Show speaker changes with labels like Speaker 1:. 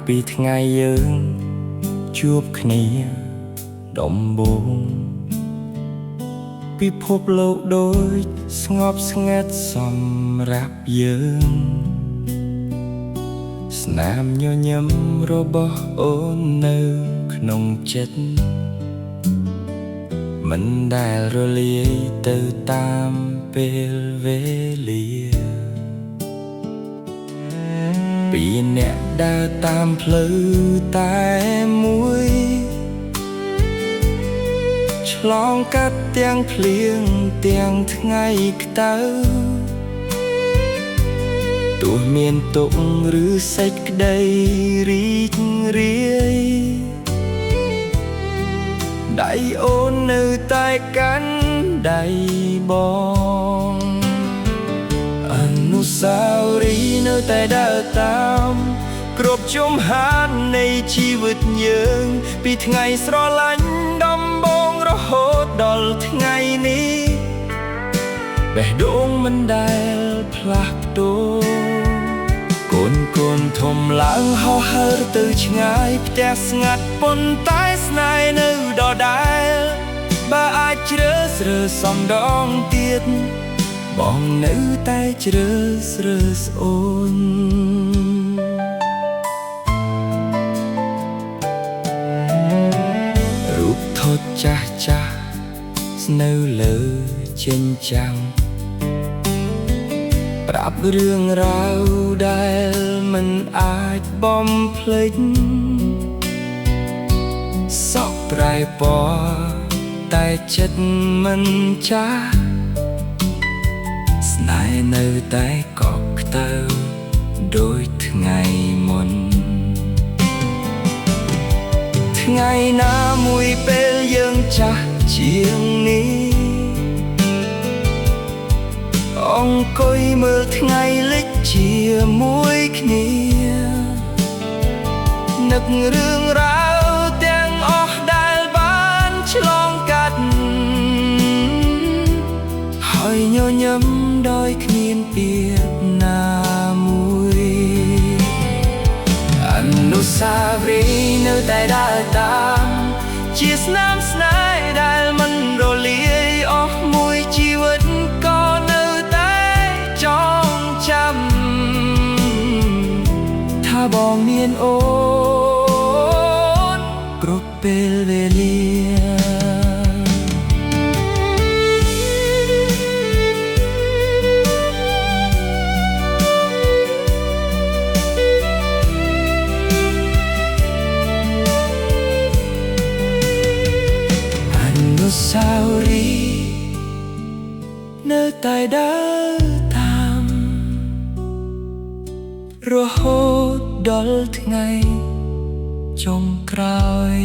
Speaker 1: ពីថ្ងៃយើងជួបគ្នាដំបូងពិភពលោកដូចស្ងប់ស្ងាត់សម្រាប់យើងស្នាមញញឹមរបស់អូននៅក្នុងចិត្តមិនដែលរលាយទៅតាមពេលវេលាពីអ្នកដើរតាមផ្លូវតែមួយឆ្លងកាត់ទាំងភ្លៀងទាំងថ្ងៃក្តៅទោះមានទុក្ខឬសេចក្តីរីករាយដៃអូននៅតែកាន់ដៃបងអនុស្សាវរីយ៍នៅតែដើរតាមគ្រប់ជំហាននៃជីវិតយើងពីថ្ងៃស្រឡាញ់ដំបូងរហូតដល់ថ្ងៃនេះបេះដូងមិនដែលផ្លាស់ប្ដូរកូនធំឡើងហោះហើរទៅឆ្ងាយផ្ទះស្ងាត់ប៉ុន្តែស្នេហ៍នៅដដែលបើអាចជ្រើសរើសសំដងទៀតបងនៅតែជ្រើសរើសអូនរូបថតចាស់ចាស់នៅលើជញ្ជាំងប្រាប់រឿងរ៉ាវដែលមិនអាចបំភ្លេចសក់ប្រែពណ៌តែចិត្តមិនចាស់ស្នេហ៍នៅតែកក់ក្តៅដូចថ្ងៃមុនថ្ងៃណាមួយពេលយើងចាស់ជាងនេះអង្គុយមើលថ្ងៃលិចជាមួយគ្នានឹករឿងរ៉ាវទាំងអស់ដែលបានឆ្លងកាត់ហើយញញឹមដោយគ្មានពាក្យណាមួយអនុស្សាវរីយ៍នៅតែដើរតាមជាស្នាមស្នេហ៍ដែលមិនរលាយអស់មួយជីវិតក៏នៅតែចងចាំថាបងមានអូនគ្រប់ពេលវេលាអនុស្សាវរីយ៍នៅតែដើរតាមរហូតដល់ថ្ងៃចុងក្រោយ